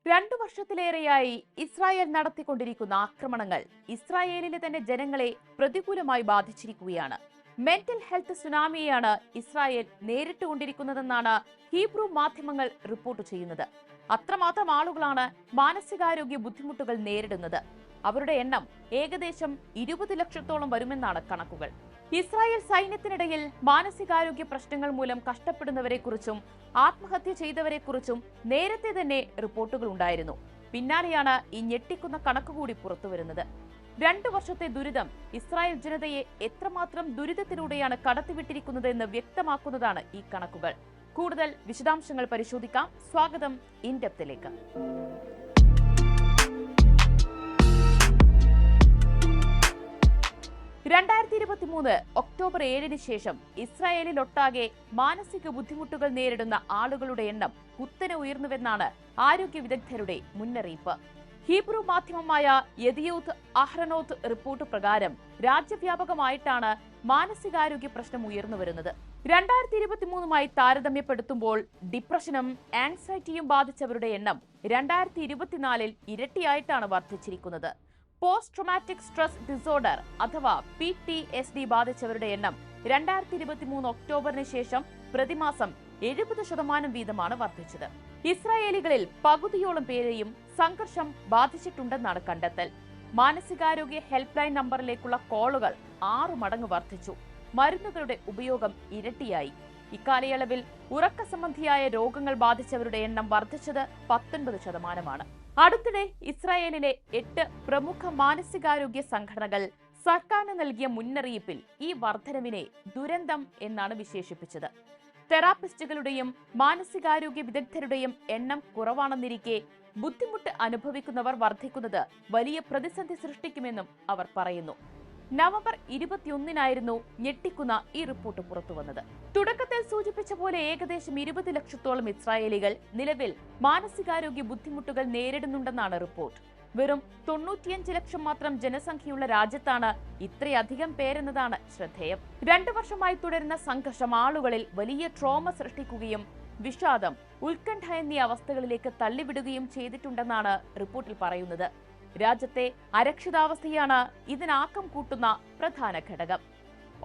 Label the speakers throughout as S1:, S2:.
S1: 2 വർഷത്തിലേറെയായി ഇസ്രായേൽ നടത്തിക്കൊണ്ടിരിക്കുന്ന ആക്രമണങ്ങൾ ഇസ്രായേലിലെ തന്നെ ജനങ്ങളെ പ്രതികൂലമായി ബാധിച്ചിരിക്കുകയാണ്. മെന്റൽ ഹെൽത്ത് സുനാമിയെയാണ് ഇസ്രായേൽ നേരിട്ടുകൊണ്ടിരിക്കുന്നതെന്നാണ് ഹീബ്രു മാധ്യമങ്ങൾ റിപ്പോർട്ട് ചെയ്യുന്നത്. അത്രമാത്രം ആളുകളാണ് മാനസികാരോഗ്യ ബുദ്ധിമുട്ടുകൾ നേരിടുന്നത്. അവരുടെ എണ്ണം ഏകദേശം 20 ലക്ഷത്തോളം വരുമെന്നാണ് കണക്കുകൾ. ഇസ്രായേൽ സൈന്യത്തിനിടയിൽ മാനസികാരോഗ്യ പ്രശ്നങ്ങൾ മൂലം കഷ്ടപ്പെടുന്നവരെക്കുറിച്ചും ആത്മഹത്യ ചെയ്തവരെക്കുറിച്ചും നേരത്തെ തന്നെ റിപ്പോർട്ടുകൾ ഉണ്ടായിരുന്നു. പിന്നാലെയാണ് ഈ ഞെട്ടിക്കുന്ന കണക്കുകൂടി പുറത്തുവരുന്നത്. 2 വർഷത്തെ ദുരിതം ഇസ്രായേൽ ജനതയെ എത്രമാത്രം ദുരിതത്തിലൂടെയാണ് കടത്തിവിട്ടിരിക്കുന്നത് എന്ന് വ്യക്തമാക്കുന്നതാണ് ഈ കണക്കുകൾ. കൂടുതൽ വിശദാംശങ്ങൾ പരിശോധിക്കാം. സ്വാഗതം ഇൻഡെപ്തിലേക്ക്. 2023 ഒക്ടോബർ 7-ന് ശേഷം ഇസ്രായേലിലൊട്ടാകെ മാനസിക ബുദ്ധിമുട്ടുകൾ നേരിടുന്ന ആളുകളുടെ എണ്ണം കുത്തനെ ഉയർന്നുവെന്നാണ് ആരോഗ്യ വിദഗ്ധരുടെ മുന്നറിയിപ്പ്. ഹീബ്രു മാധ്യമമായ യദിയോത്ത് അഹ്റനോത്ത് റിപ്പോർട്ട് പ്രകാരം രാജ്യവ്യാപകമായിട്ടാണ് മാനസികാരോഗ്യ പ്രശ്നം ഉയർന്നുവരുന്നത്. 2023 താരതമ്യപ്പെടുത്തുമ്പോൾ ഡിപ്രഷനും ആങ്സൈറ്റിയും ബാധിച്ചവരുടെ എണ്ണം 2024 ഇരട്ടിയായിട്ടാണ് വർദ്ധിച്ചിരിക്കുന്നത്. പോസ്റ്റ് ട്രോമാറ്റിക് സ്ട്രെസ് ഡിസോർഡർ അഥവാ PTSD ബാധിച്ചവരുടെ എണ്ണം 2023 ഒക്ടോബറിന് ശേഷം പ്രതിമാസം 70% വീതമാണ് വർദ്ധിച്ചത്. ഇസ്രായേലികളിൽ പകുതിയോളം പേരെയും സംഘർഷം ബാധിച്ചിട്ടുണ്ടെന്നാണ് കണ്ടെത്തൽ. മാനസികാരോഗ്യ ഹെൽപ്പ് ലൈൻ നമ്പറിലേക്കുള്ള കോളുകൾ 6 മടങ്ങ് വർദ്ധിച്ചു. മരുന്നുകളുടെ ഉപയോഗം ഇരട്ടിയായി. ഇക്കാലയളവിൽ ഉറക്ക സംബന്ധിയായ രോഗങ്ങൾ ബാധിച്ചവരുടെ എണ്ണം വർദ്ധിച്ചത് 19%. അടുത്തിടെ ഇസ്രായേലിലെ 8 പ്രമുഖ മാനസികാരോഗ്യ സംഘടനകൾ സർക്കാരിന് നൽകിയ മുന്നറിയിപ്പിൽ ഈ വർധനവിനെ ദുരന്തം എന്നാണ് വിശേഷിപ്പിച്ചത്. തെറാപ്പിസ്റ്റുകളുടെയും മാനസികാരോഗ്യ വിദഗ്ധരുടെയും എണ്ണം കുറവാണെന്നിരിക്കെ ബുദ്ധിമുട്ട് അനുഭവിക്കുന്നവർ വർദ്ധിക്കുന്നത് വലിയ പ്രതിസന്ധി സൃഷ്ടിക്കുമെന്നും അവർ പറയുന്നു. നവംബർ 21-നായിരുന്നു ഞെട്ടിക്കുന്ന ഈ റിപ്പോർട്ട് പുറത്തുവന്നത്. തുടക്കത്തിൽ സൂചിപ്പിച്ച പോലെ ഏകദേശം 20 ലക്ഷത്തോളം ഇസ്രായേലികൾ നിലവിൽ മാനസികാരോഗ്യ ബുദ്ധിമുട്ടുകൾ നേരിടുന്നുണ്ടെന്നാണ് റിപ്പോർട്ട്. വെറും 95 ലക്ഷം മാത്രം ജനസംഖ്യയുള്ള രാജ്യത്താണ് ഇത്രയധികം പേരെന്നതാണ് ശ്രദ്ധേയം. 2 വർഷമായി തുടരുന്ന സംഘർഷം ആളുകളിൽ വലിയ ട്രോമ സൃഷ്ടിക്കുകയും വിഷാദം, ഉത്കണ്ഠ എന്നീ അവസ്ഥകളിലേക്ക് തള്ളിവിടുകയും ചെയ്തിട്ടുണ്ടെന്നാണ് റിപ്പോർട്ടിൽ പറയുന്നത്. രാജ്യത്തെ അരക്ഷിതാവസ്ഥയാണ് ഇതിനാക്കം കൂട്ടുന്ന പ്രധാന ഘടകം.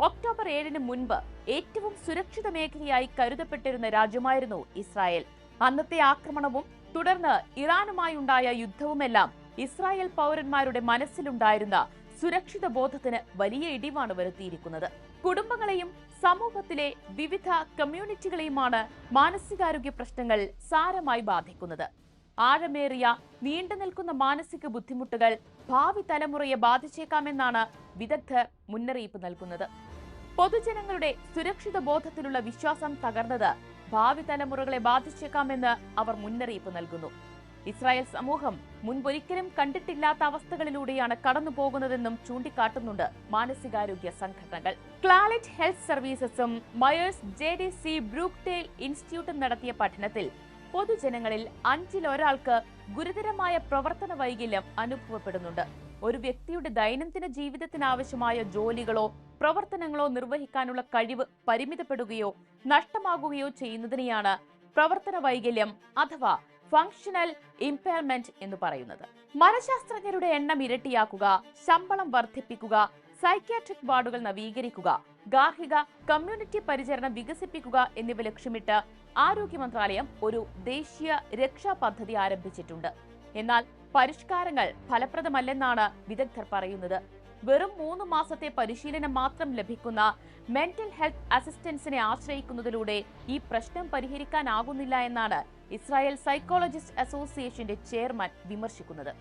S1: ഒക്ടോബർ 7-ന് മുൻപ് ഏറ്റവും സുരക്ഷിത മേഖലയായി കരുതപ്പെട്ടിരുന്ന രാജ്യമായിരുന്നു ഇസ്രായേൽ. അന്നത്തെ ആക്രമണവും തുടർന്ന് ഇറാനുമായുണ്ടായ യുദ്ധവുമെല്ലാം ഇസ്രായേൽ പൗരന്മാരുടെ മനസ്സിലുണ്ടായിരുന്ന സുരക്ഷിത ബോധത്തിന് വലിയ ഇടിവാണ് വരുത്തിയിരിക്കുന്നത്. കുടുംബങ്ങളെയും സമൂഹത്തിലെ വിവിധ കമ്മ്യൂണിറ്റികളെയുമാണ് മാനസികാരോഗ്യ പ്രശ്നങ്ങൾ സാരമായി ബാധിക്കുന്നത്. ആഴമേറിയ നീണ്ടു നിൽക്കുന്ന മാനസിക ബുദ്ധിമുട്ടുകൾ ഭാവി തലമുറയെ ബാധിച്ചേക്കാമെന്നാണ് വിദഗ്ധർ മുന്നറിയിപ്പ് നൽകുന്നത്. പൊതുജനങ്ങളുടെ സുരക്ഷിത ബോധത്തിലുള്ള വിശ്വാസം തകർന്നത് ഭാവി തലമുറകളെ ബാധിച്ചേക്കാമെന്ന് അവർ മുന്നറിയിപ്പ് നൽകുന്നു. ഇസ്രായേൽ സമൂഹം മുൻപൊരിക്കലും കണ്ടിട്ടില്ലാത്ത അവസ്ഥകളിലൂടെയാണ് കടന്നു പോകുന്നതെന്നും ചൂണ്ടിക്കാട്ടുന്നുണ്ട് മാനസികാരോഗ്യ സംഘടനകൾ. ക്ലാലിറ്റ് ഹെൽത്ത് സർവീസസും മയേഴ്സ് JDC ബ്രൂക്ക്ഡെയിൽ ഇൻസ്റ്റിറ്റ്യൂട്ടും നടത്തിയ പഠനത്തിൽ പൊതുജനങ്ങളിൽ 5-ൽ ഒരാൾക്ക് ഗുരുതരമായ പ്രവർത്തന വൈകല്യം അനുഭവപ്പെടുന്നുണ്ട്. ഒരു വ്യക്തിയുടെ ദൈനംദിന ജീവിതത്തിനാവശ്യമായ ജോലികളോ പ്രവർത്തനങ്ങളോ നിർവഹിക്കാനുള്ള കഴിവ് പരിമിതപ്പെടുകയോ നഷ്ടമാകുകയോ ചെയ്യുന്നതിനെയാണ് പ്രവർത്തന വൈകല്യം അഥവാ ഫങ്ഷണൽ ഇമ്പയർമെന്റ് എന്ന് പറയുന്നത്. മനഃശാസ്ത്രജ്ഞരുടെ എണ്ണം ഇരട്ടിയാക്കുക, ശമ്പളം വർദ്ധിപ്പിക്കുക, സൈക്യാട്രിക് വാർഡുകൾ നവീകരിക്കുക, ഗാർഹിക കമ്മ്യൂണിറ്റി പരിചരണം വികസിപ്പിക്കുക എന്നിവ ലക്ഷ്യമിട്ട് ആരോഗ്യ മന്ത്രാലയം ഒരു ദേശീയ രക്ഷാ പദ്ധതി ആരംഭിച്ചിട്ടുണ്ട്. എന്നാൽ പരിഷ്കാരങ്ങൾ ഫലപ്രദമല്ലെന്നാണ് വിദഗ്ധർ പറയുന്നത്. വെറും 3 മാസത്തെ പരിശീലനം മാത്രം ലഭിക്കുന്ന മെന്റൽ ഹെൽത്ത് അസിസ്റ്റൻസിനെ ആശ്രയിക്കുന്നതിലൂടെ ഈ പ്രശ്നം പരിഹരിക്കാനാകുന്നില്ല എന്നാണ് ഇസ്രായേൽ സൈക്കോളജിസ്റ്റ് അസോസിയേഷന്റെ ചെയർമാൻ വിമർശിക്കുന്നത്.